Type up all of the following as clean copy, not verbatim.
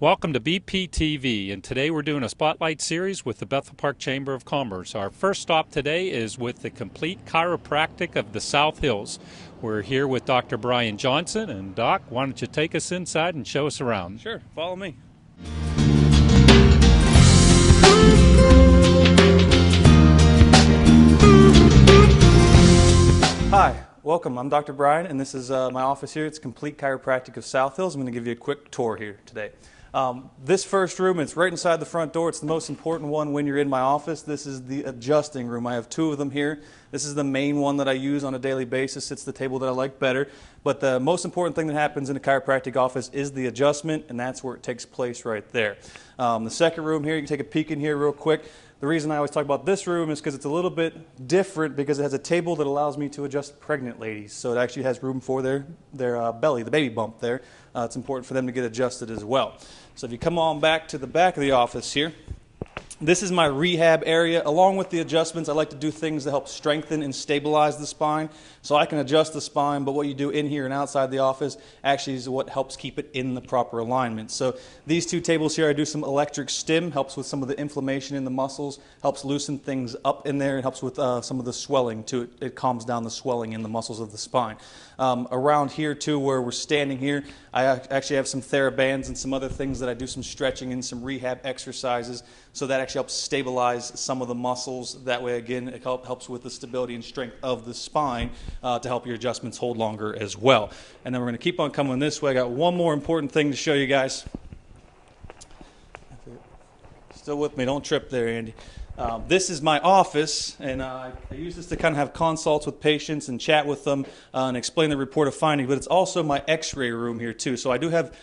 Welcome to BPTV, and today we're doing a spotlight series with the Bethel Park Chamber of Commerce. Our first stop today is with the Complete Chiropractic of the South Hills. We're here with Dr. Brian Johnson, and Doc, why don't you take us inside and show us around? Sure, follow me. Hi, welcome. I'm Dr. Brian, and this is my office here. It's Complete Chiropractic of South Hills. I'm going to give you a quick tour here today. This first room, it's right inside the front door. It's the most important one when you're in my office. This is the adjusting room. I have two of them here. This is the main one that I use on a daily basis. It's the table that I like better. But the most important thing that happens in a chiropractic office is the adjustment, and that's where it takes place right there. The second room here, you can take a peek in here real quick. The reason I always talk about this room is because it's a little bit different because it has a table that allows me to adjust pregnant ladies. So it actually has room for their belly, the baby bump there. It's important for them to get adjusted as well. So if you come on back to the back of the office here, this is my rehab area. Along with the adjustments, I like to do things to help strengthen and stabilize the spine. So I can adjust the spine, but what you do in here and outside the office actually is what helps keep it in the proper alignment. So these two tables here, I do some electric stim, helps with some of the inflammation in the muscles, helps loosen things up in there, and helps with some of the swelling too. It calms down the swelling in the muscles of the spine. Around here too, where we're standing here, I actually have some TheraBands and some other things that I do some stretching and some rehab exercises. So that actually helps stabilize some of the muscles. That way, again, it helps with the stability and strength of the spine to help your adjustments hold longer as well. And then we're going to keep on coming this way. I got one more important thing to show you guys. Still with me? Don't trip there, Andy. This is my office, and I use this to kind of have consults with patients and chat with them and explain the report of finding, but it's also my x-ray room here too. So I do have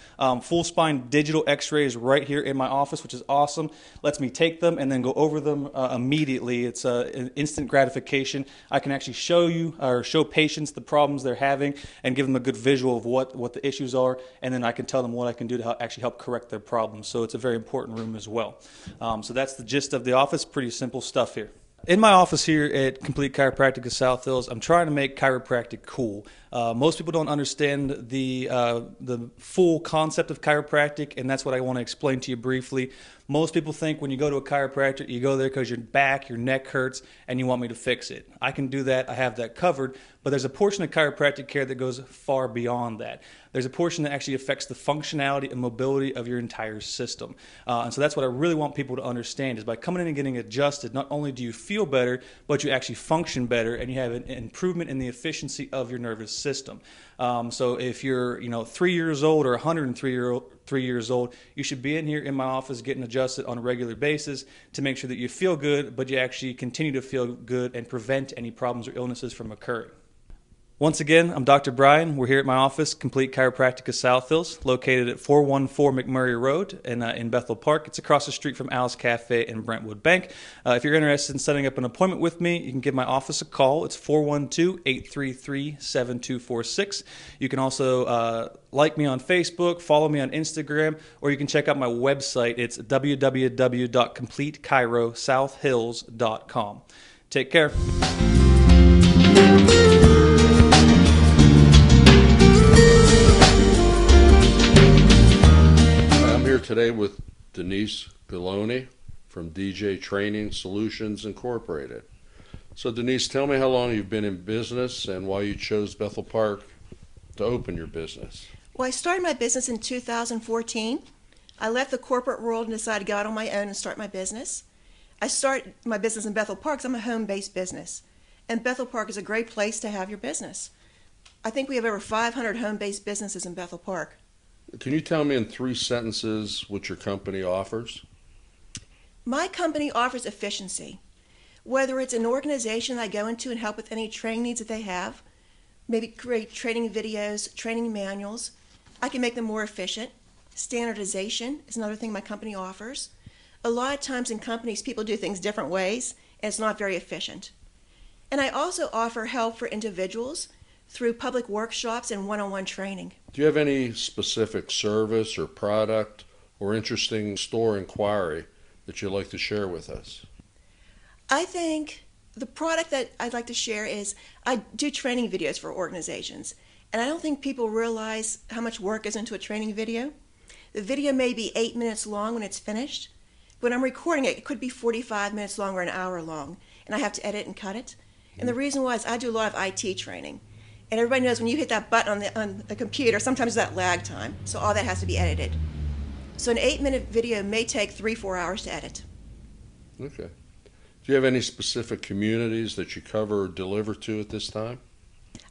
full spine digital x-rays right here in my office, which is awesome. Lets me take them and then go over them immediately. It's an instant gratification. I can actually show you or show patients the problems they're having and give them a good visual of what the issues are, and then I can tell them what I can do to actually help correct their problems. So it's a very important room as well. So that's the gist of the office. Pretty simple stuff here. In my office here at Complete Chiropractic of South Hills, I'm trying to make chiropractic cool. Most people don't understand the full concept of chiropractic, and that's what I want to explain to you briefly. Most people think when you go to a chiropractor, you go there because your back, your neck hurts, and you want me to fix it. I can do that. I have that covered, but there's a portion of chiropractic care that goes far beyond that. There's a portion that actually affects the functionality and mobility of your entire system. And so that's what I really want people to understand is by coming in and getting adjusted, not only do you feel better, but you actually function better and you have an improvement in the efficiency of your nervous system. So if you're 3 years old or 103 years old, you should be in here in my office getting adjusted on a regular basis to make sure that you feel good, but you actually continue to feel good and prevent any problems or illnesses from occurring. Once again, I'm Dr. Brian. We're here at my office, Complete Chiropractic of South Hills, located at 414 McMurray Road in Bethel Park. It's across the street from Al's Cafe and Brentwood Bank. If you're interested in setting up an appointment with me, you can give my office a call. It's 412-833-7246. You can also like me on Facebook, follow me on Instagram, or you can check out my website. It's www.completechiroSouthHills.com. Take care. Today with Denise Galoni from DJ Training Solutions Incorporated. So Denise, tell me how long you've been in business and why you chose Bethel Park to open your business. Well, I started my business in 2014. I left the corporate world and decided to go out on my own and start my business. I started my business in Bethel Park because I'm a home-based business. And Bethel Park is a great place to have your business. I think we have over 500 home-based businesses in Bethel Park. Can you tell me in 3 sentences what your company offers? My company offers efficiency. Whether it's an organization I go into and help with any training needs that they have, maybe create training videos, training manuals, I can make them more efficient. Standardization is another thing my company offers. A lot of times in companies, people do things different ways, and it's not very efficient. And I also offer help for individuals through public workshops and one-on-one training. Do you have any specific service or product or interesting store inquiry that you'd like to share with us? I think the product that I'd like to share is I do training videos for organizations. And I don't think people realize how much work goes into a training video. The video may be 8 minutes long when it's finished. When I'm recording it, it could be 45 minutes long or an hour long, and I have to edit and cut it. And the reason why is I do a lot of IT training. And everybody knows when you hit that button on the computer, sometimes there's that lag time. So all that has to be edited. So an 8-minute video may take 3-4 hours to edit. Okay. Do you have any specific communities that you cover or deliver to at this time?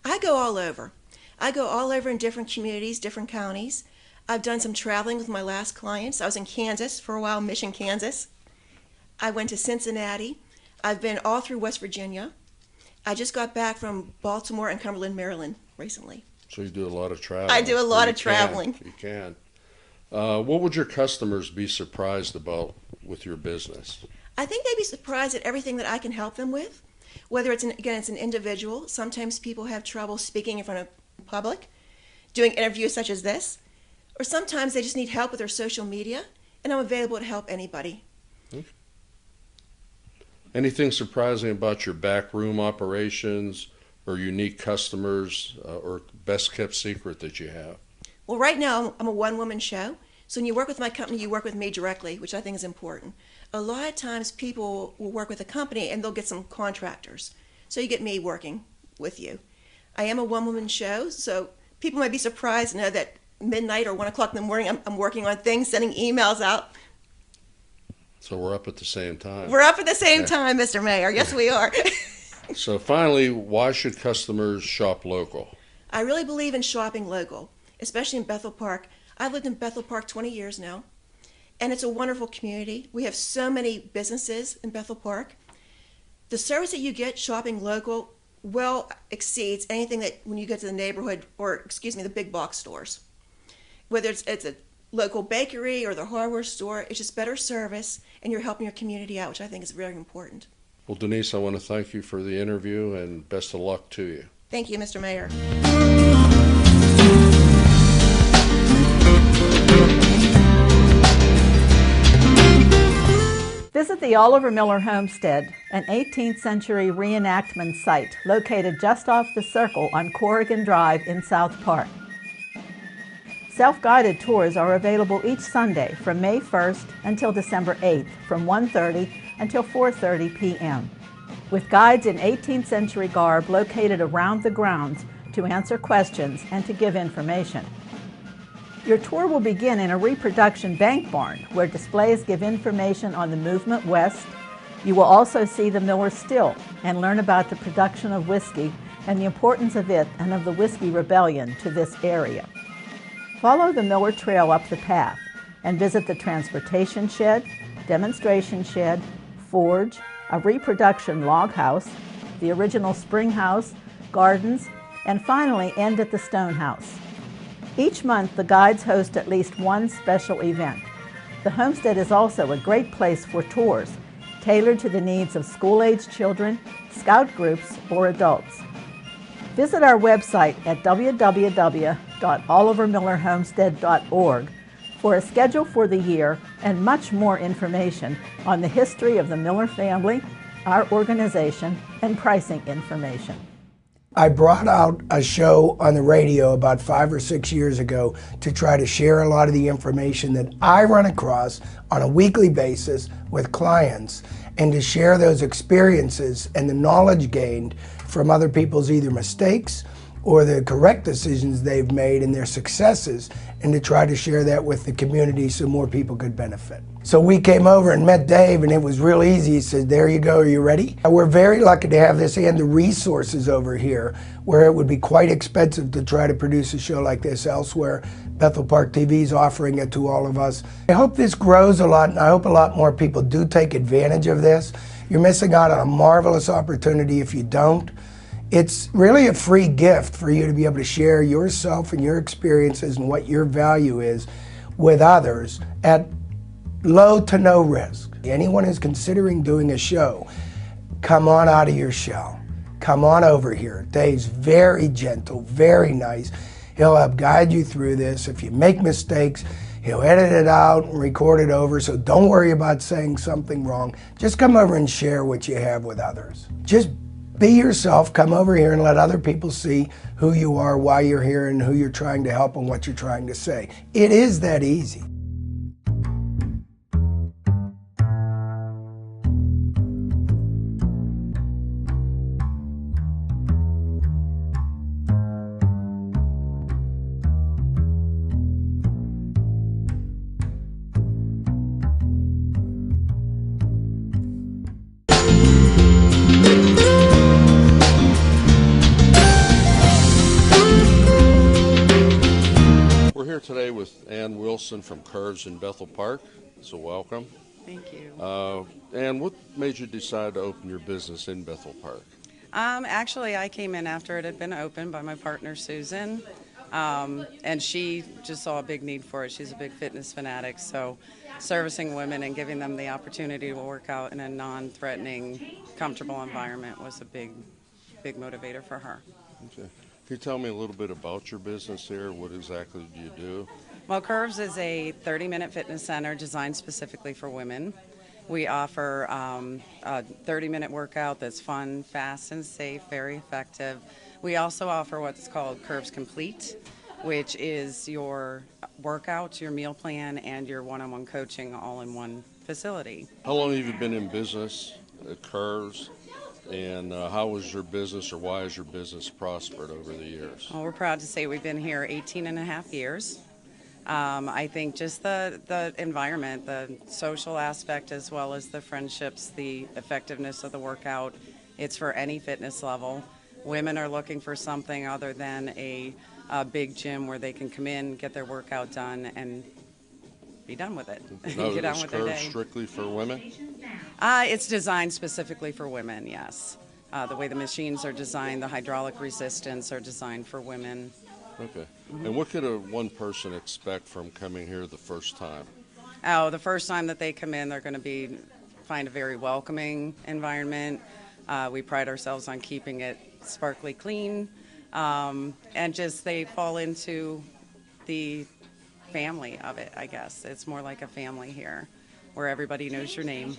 I go all over. I go all over in different communities, different counties. I've done some traveling with my last clients. I was in Kansas for a while, Mission, Kansas. I went to Cincinnati. I've been all through West Virginia. I just got back from Baltimore and Cumberland, Maryland recently. So you do a lot of traveling. I do a lot of traveling. You can. What would your customers be surprised about with your business? I think they'd be surprised at everything that I can help them with. Whether it's it's an individual. Sometimes people have trouble speaking in front of public, doing interviews such as this, or sometimes they just need help with their social media, and I'm available to help anybody. Okay. Anything surprising about your backroom operations or unique customers or best kept secret that you have? Well, right now I'm a one-woman show, so when you work with my company, you work with me directly, which I think is important. A lot of times people will work with a company and they'll get some contractors, so you get me working with you. I am a one-woman show, so people might be surprised to know that midnight or 1 o'clock in the morning I'm working on things, sending emails out. So we're up at the same time. We're up at the same time, Mr. Mayor. Yes, we are. So finally, why should customers shop local? I really believe in shopping local, especially in Bethel Park. I've lived in Bethel Park 20 years now, and it's a wonderful community. We have so many businesses in Bethel Park. The service that you get shopping local well exceeds anything that when you get to the neighborhood, or the big box stores. Whether it's a local bakery or the hardware store, it's just better service, and you're helping your community out, which I think is very important. Well, Denise, I want to thank you for the interview and best of luck to you. Thank you, Mr. Mayor. Visit the Oliver Miller Homestead, an 18th century reenactment site located just off the circle on Corrigan Drive in South Park. Self-guided tours are available each Sunday from May 1st until December 8th from 1:30 until 4:30 p.m. with guides in 18th century garb located around the grounds to answer questions and to give information. Your tour will begin in a reproduction bank barn where displays give information on the movement west. You will also see the Miller Still and learn about the production of whiskey and the importance of it and of the Whiskey Rebellion to this area. Follow the Miller Trail up the path and visit the transportation shed, demonstration shed, forge, a reproduction log house, the original spring house, gardens, and finally end at the stone house. Each month, the guides host at least one special event. The homestead is also a great place for tours, tailored to the needs of school-aged children, scout groups, or adults. Visit our website at www.olivermillerhomestead.org for a schedule for the year and much more information on the history of the Miller family, our organization, and pricing information. I brought out a show on the radio about 5 or 6 years ago to try to share a lot of the information that I run across on a weekly basis with clients, and to share those experiences and the knowledge gained from other people's either mistakes or the correct decisions they've made and their successes, and to try to share that with the community so more people could benefit. So we came over and met Dave, and it was real easy. He said, there you go, are you ready? We're very lucky to have this and the resources over here, where it would be quite expensive to try to produce a show like this elsewhere. Bethel Park TV is offering it to all of us. I hope this grows a lot, and I hope a lot more people do take advantage of this. You're missing out on a marvelous opportunity if you don't. It's really a free gift for you to be able to share yourself and your experiences and what your value is with others at low to no risk. Anyone who's considering doing a show, come on out of your shell. Come on over here. Dave's very gentle, very nice. He'll help guide you through this. If you make mistakes, he'll edit it out and record it over, so don't worry about saying something wrong. Just come over and share what you have with others. Just be yourself, come over here and let other people see who you are, why you're here, and who you're trying to help and what you're trying to say. It is that easy. Ann Wilson from Curves in Bethel Park, so welcome. Thank you. And what made you decide to open your business in Bethel Park? Actually, I came in after it had been opened by my partner, Susan, and she just saw a big need for it. She's a big fitness fanatic, so servicing women and giving them the opportunity to work out in a non-threatening, comfortable environment was a big motivator for her. Okay. Can you tell me a little bit about your business here? What exactly do you do? Well, Curves is a 30-minute fitness center designed specifically for women. We offer a 30-minute workout that's fun, fast, and safe, very effective. We also offer what's called Curves Complete, which is your workout, your meal plan, and your one-on-one coaching all in one facility. How long have you been in business at Curves? And how was your business, or why has your business prospered over the years? Well, we're proud to say we've been here 18 and a half years. I think just the environment, the social aspect, as well as the friendships, the effectiveness of the workout, it's for any fitness level. Women are looking for something other than a big gym where they can come in, get their workout done, and be done with it. No, Get on is with their Curves day. strictly for women? It's designed specifically for women, yes. The way the machines are designed, the hydraulic resistance are designed for women. Okay. And what could one person expect from coming here the first time? Oh, the first time that they come in, they're going to find a very welcoming environment. We pride ourselves on keeping it sparkly clean, and just they fall into the family of it, I guess. It's more like a family here, where everybody knows your name.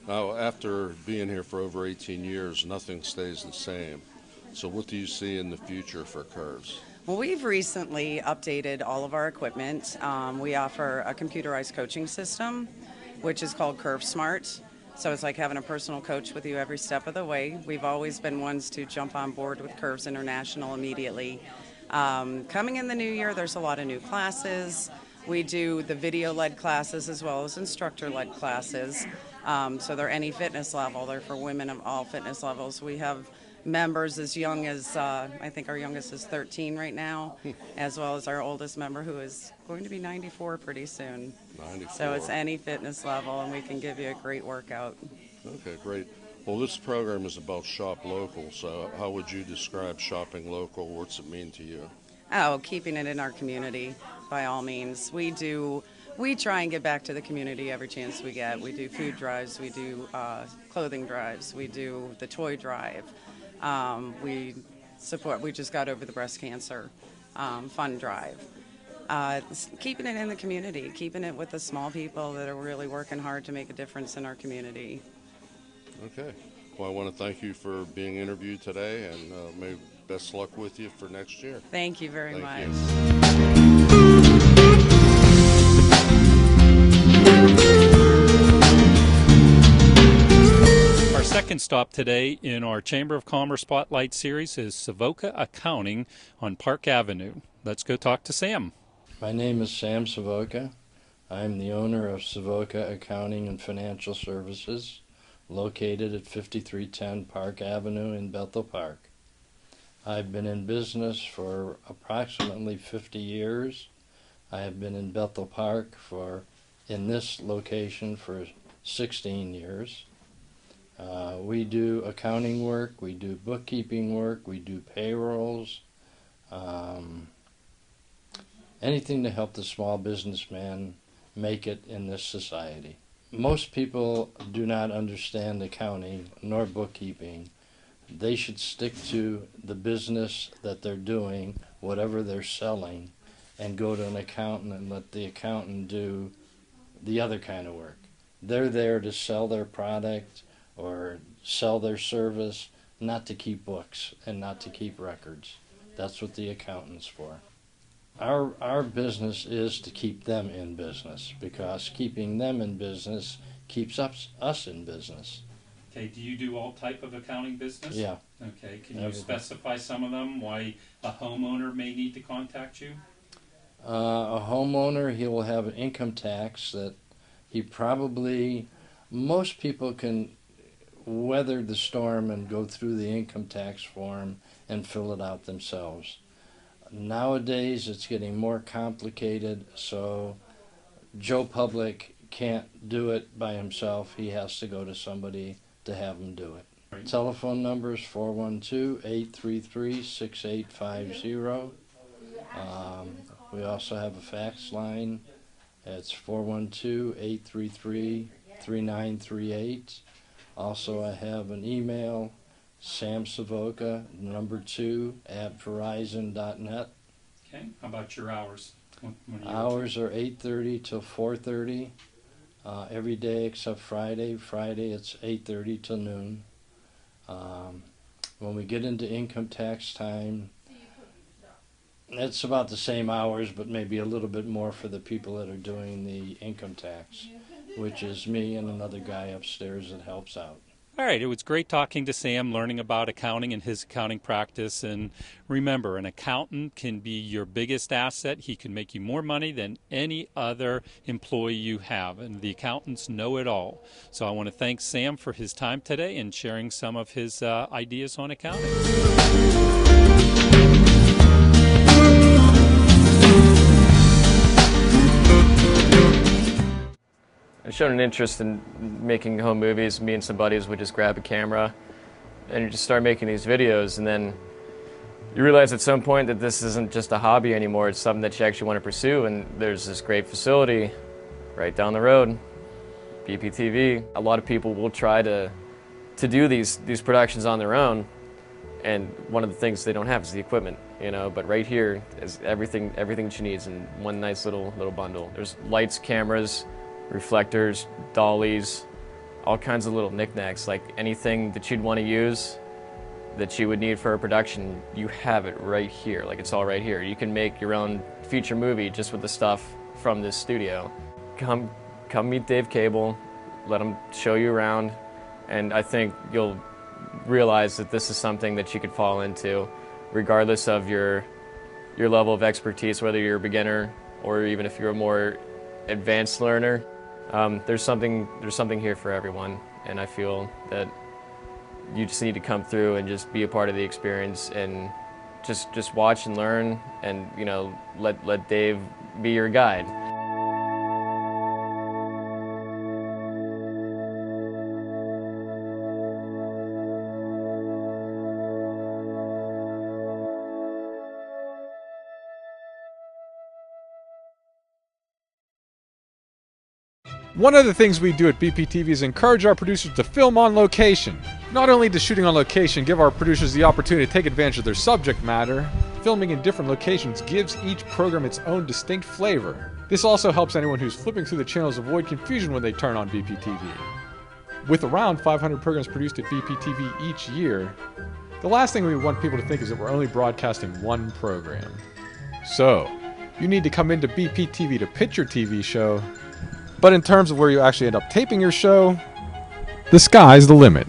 Now, after being here for over 18 years, nothing stays the same. So what do you see in the future for Curves? Well, we've recently updated all of our equipment. We offer a computerized coaching system, which is called Curve Smart. So it's like having a personal coach with you every step of the way. We've always been ones to jump on board with Curves International immediately. Coming in the new year, there's a lot of new classes. We do the video-led classes as well as instructor-led classes. So they're any fitness level. They're for women of all fitness levels. We have members as young as, I think our youngest is 13 right now, as well as our oldest member who is going to be 94 pretty soon. 94. So it's any fitness level, and we can give you a great workout. Okay, great. Well, this program is about shop local, so how would you describe shopping local? What's it mean to you? Oh, keeping it in our community, by all means. We try and get back to the community every chance we get. We do food drives, we do clothing drives, we do the toy drive. We just got over the breast cancer fund drive. Keeping it in the community, keeping it with the small people that are really working hard to make a difference in our community. Okay. Well, I want to thank you for being interviewed today, and may best luck with you for next year. Thank you very Thank much. Our second stop today in our Chamber of Commerce Spotlight series is Savoca Accounting on Park Avenue. Let's go talk to Sam. My name is Sam Savoca. I'm the owner of Savoca Accounting and Financial Services, located at 5310 Park Avenue in Bethel Park. I've been in business for approximately 50 years. I have been in Bethel Park in this location for 16 years. We do accounting work, we do bookkeeping work, we do payrolls, anything to help the small businessman make it in this society. Most people do not understand accounting nor bookkeeping. They should stick to the business that they're doing, whatever they're selling, and go to an accountant and let the accountant do the other kind of work. They're there to sell their product or sell their service, not to keep books and not to keep records. That's what the accountant's for. Our business is to keep them in business, because keeping them in business keeps us in business. Okay, do you do all type of accounting business? Yeah. Okay, can you Everything. specify some of them, why a homeowner may need to contact you? A homeowner, he will have an income tax that most people can weather the storm and go through the income tax form and fill it out themselves. Nowadays, it's getting more complicated, so Joe Public can't do it by himself. He has to go to somebody to have him do it. Right. Telephone number is 412-833-6850. We also have a fax line. It's 412-833-3938. Also, I have an email, samsavoca, number 2, @verizon.net. Okay. How about your hours? When Hours are 8:30 till 4:30 every day except Friday. Friday it's 8:30 till noon. When we get into income tax time, it's about the same hours, but maybe a little bit more for the people that are doing the income tax, which is me and another guy upstairs that helps out. All right, it was great talking to Sam, learning about accounting and his accounting practice. And remember, an accountant can be your biggest asset. He can make you more money than any other employee you have, and the accountants know it all. So I want to thank Sam for his time today and sharing some of his ideas on accounting. I've shown an interest in making home movies. Me and some buddies would just grab a camera and you just start making these videos, and then you realize at some point that this isn't just a hobby anymore, it's something that you actually want to pursue, and there's this great facility right down the road, BPTV. A lot of people will try to do these productions on their own, and one of the things they don't have is the equipment, but right here is everything that you need in one nice little bundle. There's lights, cameras, reflectors, dollies, all kinds of little knickknacks. Like anything that you'd want to use that you would need for a production, you have it right here. Like it's all right here. You can make your own feature movie just with the stuff from this studio. Come meet Dave Cable, let him show you around, and I think you'll realize that this is something that you could fall into regardless of your level of expertise, whether you're a beginner or even if you're a more advanced learner. There's something here for everyone, and I feel that you just need to come through and just be a part of the experience and just watch and learn, and let Dave be your guide. One of the things we do at BPTV is encourage our producers to film on location. Not only does shooting on location give our producers the opportunity to take advantage of their subject matter, filming in different locations gives each program its own distinct flavor. This also helps anyone who's flipping through the channels avoid confusion when they turn on BPTV. With around 500 programs produced at BPTV each year, the last thing we want people to think is that we're only broadcasting one program. So, you need to come into BPTV to pitch your TV show, but in terms of where you actually end up taping your show, the sky's the limit.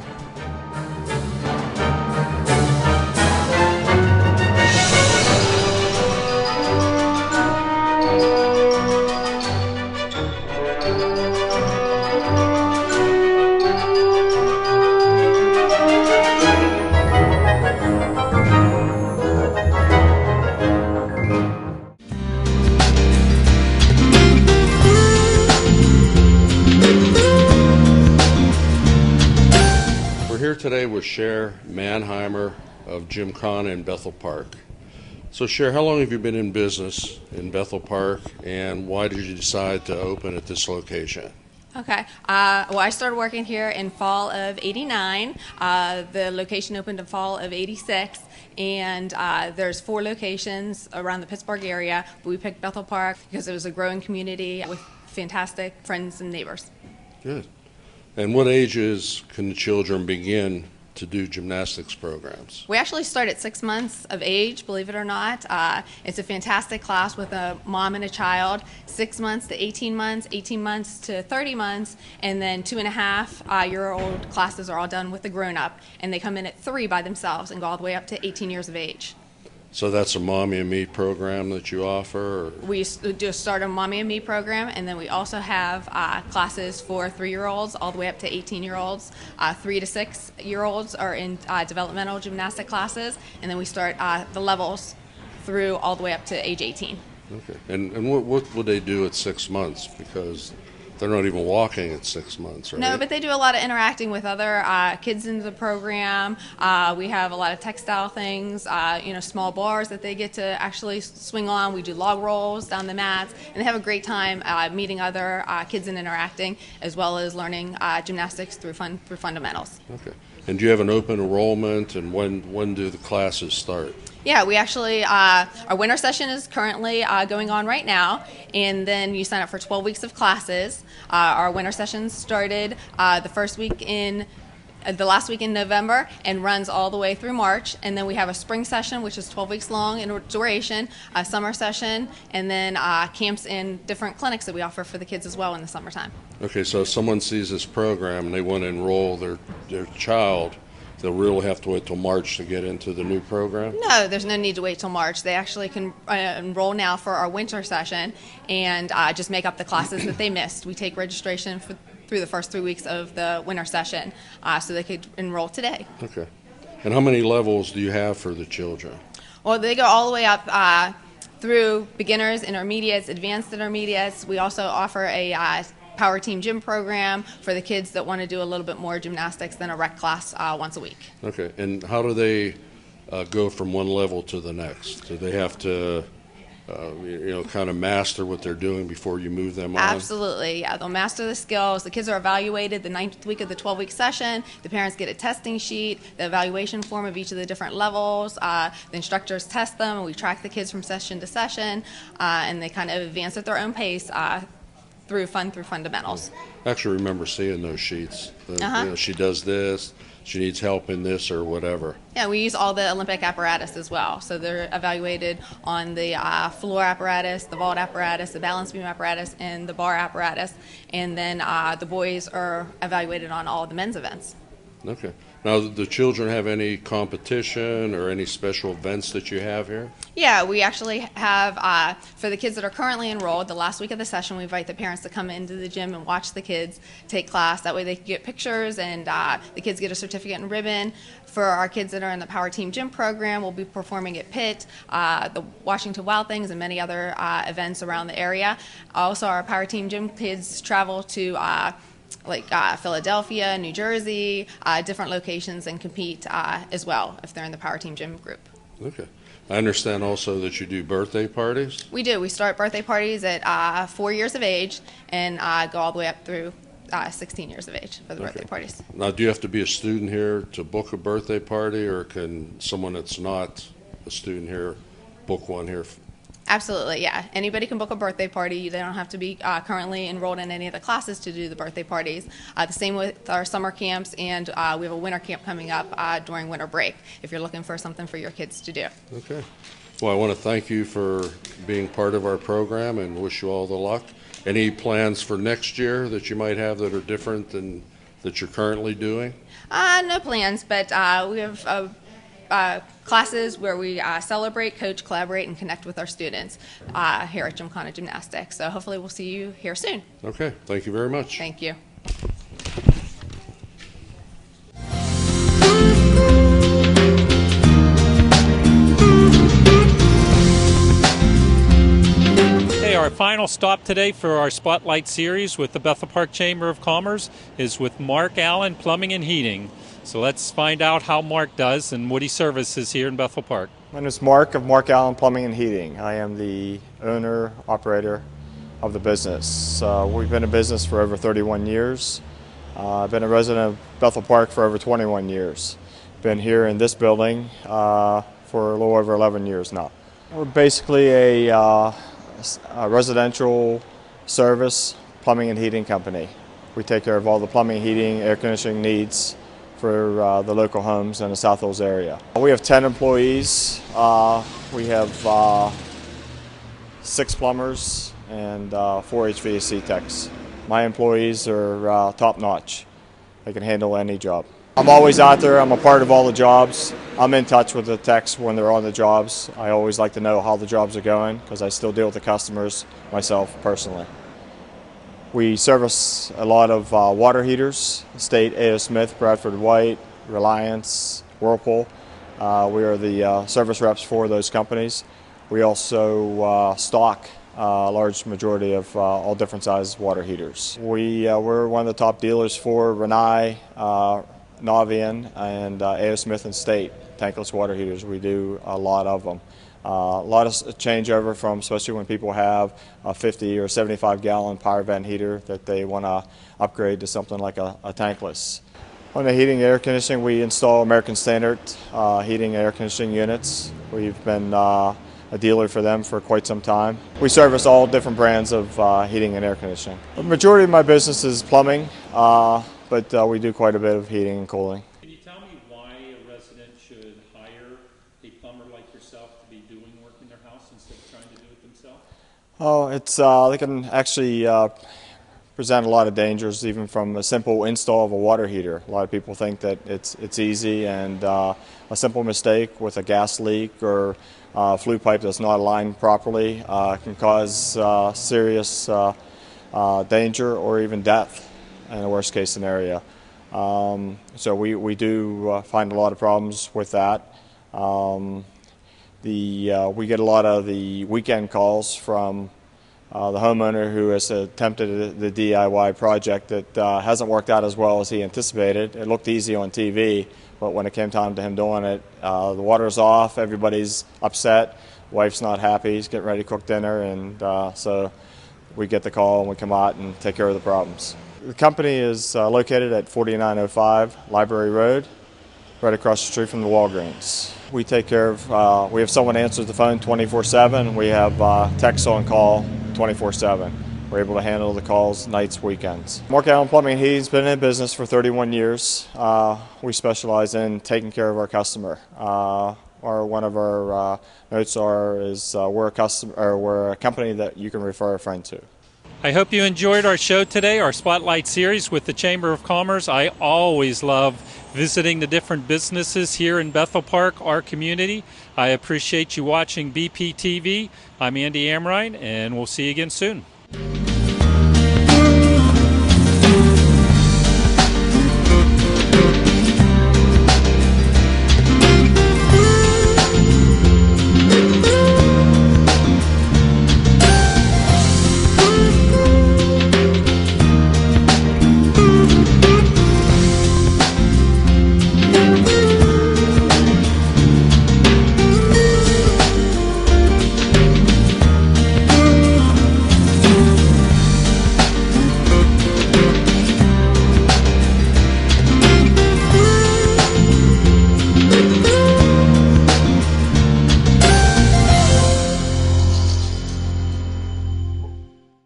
Today with Cher Mannheimer of Gymkhana in Bethel Park. So Cher, how long have you been in business in Bethel Park, and why did you decide to open at this location? Okay. Well, I started working here in fall of '89. The location opened in fall of '86, and there's 4 locations around the Pittsburgh area. But we picked Bethel Park because it was a growing community with fantastic friends and neighbors. Good. And what ages can the children begin to do gymnastics programs? We actually start at 6 months of age, believe it or not. It's a fantastic class with a mom and a child, 6 months to 18 months, 18 months to 30 months, and then 2.5-year-old classes are all done with the grown-up, and they come in at 3 by themselves and go all the way up to 18 years of age. So that's a Mommy and Me program that you offer? Or? We just start a Mommy and Me program, and then we also have classes for 3-year-olds all the way up to 18-year-olds. 3 to 6-year-olds are in developmental gymnastic classes, and then we start the levels through all the way up to age 18. Okay. And what would they do at 6 months? Because they're not even walking at 6 months, right? No, but they do a lot of interacting with other kids in the program. We have a lot of textile things, small bars that they get to actually swing on. We do log rolls down the mats, and they have a great time meeting other kids and interacting, as well as learning gymnastics through fundamentals. Okay. And do you have an open enrollment, and when do the classes start? Yeah, we actually, our winter session is currently going on right now, and then you sign up for 12 weeks of classes. Our winter session started the last week in November and runs all the way through March, and then we have a spring session, which is 12 weeks long in duration, a summer session, and then camps and different clinics that we offer for the kids as well in the summertime. Okay, so if someone sees this program and they want to enroll their child, they'll really have to wait till March to get into the new program? No, there's no need to wait till March. They actually can enroll now for our winter session and just make up the classes that they missed. We take registration through the first 3 weeks of the winter session, so they could enroll today. Okay. And how many levels do you have for the children? Well, they go all the way up through beginners, intermediates, advanced intermediates. We also offer a Power Team Gym program for the kids that want to do a little bit more gymnastics than a rec class once a week. Okay, and how do they go from one level to the next? Do they have to, kind of master what they're doing before you move them on? Absolutely, yeah. They'll master the skills. The kids are evaluated the 9th week of the 12-week session. The parents get a testing sheet, the evaluation form of each of the different levels. The instructors test them, and we track the kids from session to session, and they kind of advance at their own pace through fundamentals. I actually remember seeing those sheets. She does this, she needs help in this or whatever. Yeah, we use all the Olympic apparatus as well. So they're evaluated on the floor apparatus, the vault apparatus, the balance beam apparatus, and the bar apparatus. And then the boys are evaluated on all the men's events. Okay. Now, do the children have any competition or any special events that you have here? Yeah, we actually have, for the kids that are currently enrolled, the last week of the session, we invite the parents to come into the gym and watch the kids take class. That way they can get pictures, and the kids get a certificate and ribbon. For our kids that are in the Power Team Gym program, we'll be performing at Pitt, the Washington Wild Things, and many other events around the area. Also, our Power Team Gym kids travel to Philadelphia, New Jersey, different locations, and compete as well if they're in the Power Team Gym group. Okay. I understand also that you do birthday parties? We do. We start birthday parties at 4 years of age and go all the way up through 16 years of age for the birthday parties. Now, do you have to be a student here to book a birthday party, or can someone that's not a student here book one here? Absolutely, yeah. Anybody can book a birthday party. They don't have to be currently enrolled in any of the classes to do the birthday parties. The same with our summer camps, and we have a winter camp coming up during winter break if you're looking for something for your kids to do. Okay. Well, I want to thank you for being part of our program and wish you all the luck. Any plans for next year that you might have that are different than that you're currently doing? No plans, but we have classes where we celebrate, coach, collaborate, and connect with our students here at Gymkhana Gymnastics. So hopefully we'll see you here soon. Okay. Thank you very much. Thank you. Our final stop today for our Spotlight series with the Bethel Park Chamber of Commerce is with Mark Allen, Plumbing and Heating. So let's find out how Mark does and what he services here in Bethel Park. My name is Mark of Mark Allen Plumbing and Heating. I am the owner, operator of the business. We've been in business for over 31 years. I've been a resident of Bethel Park for over 21 years. Been here in this building for a little over 11 years now. We're basically a residential service plumbing and heating company. We take care of all the plumbing, heating, air conditioning needs for the local homes in the South Hills area. We have 10 employees. We have 6 plumbers and 4 HVAC techs. My employees are top-notch. They can handle any job. I'm always out there. I'm a part of all the jobs. I'm in touch with the techs when they're on the jobs. I always like to know how the jobs are going because I still deal with the customers myself personally. We service a lot of water heaters, State, A.O. Smith, Bradford White, Reliance, Whirlpool. We are the service reps for those companies. We also stock a large majority of all different size water heaters. We're one of the top dealers for Rinnai, Navian, and A.O. Smith and State tankless water heaters. We do a lot of them. A lot of changeover from, especially when people have a 50 or 75 gallon power vent heater that they want to upgrade to something like a tankless. On the heating and air conditioning, we install American Standard heating and air conditioning units. We've been a dealer for them for quite some time. We service all different brands of heating and air conditioning. The majority of my business is plumbing, but we do quite a bit of heating and cooling. Can you tell me why a resident should hire a plumber like yourself to be doing work in their house instead of trying to do it themselves? Oh, they can actually present a lot of dangers even from a simple install of a water heater. A lot of people think that it's easy, and a simple mistake with a gas leak or flue pipe that's not aligned properly can cause serious danger or even death in the worst case scenario. So we do find a lot of problems with that. We get a lot of the weekend calls from the homeowner who has attempted the DIY project that hasn't worked out as well as he anticipated. It looked easy on TV, but when it came time to him doing it, the water's off, everybody's upset, wife's not happy, he's getting ready to cook dinner, and so we get the call and we come out and take care of the problems. The company is located at 4905 Library Road, right across the street from the Walgreens. We take care of, we have someone answers the phone 24/7. We have techs on call 24/7. We're able to handle the calls nights, weekends. Mark Allen Plumbing and Heating's been in business for 31 years. We specialize in taking care of our customer. One of our notes is we're a company that you can refer a friend to. I hope you enjoyed our show today, our Spotlight series with the Chamber of Commerce. I always love visiting the different businesses here in Bethel Park, our community. I appreciate you watching BPTV. I'm Andy Amrine, and we'll see you again soon.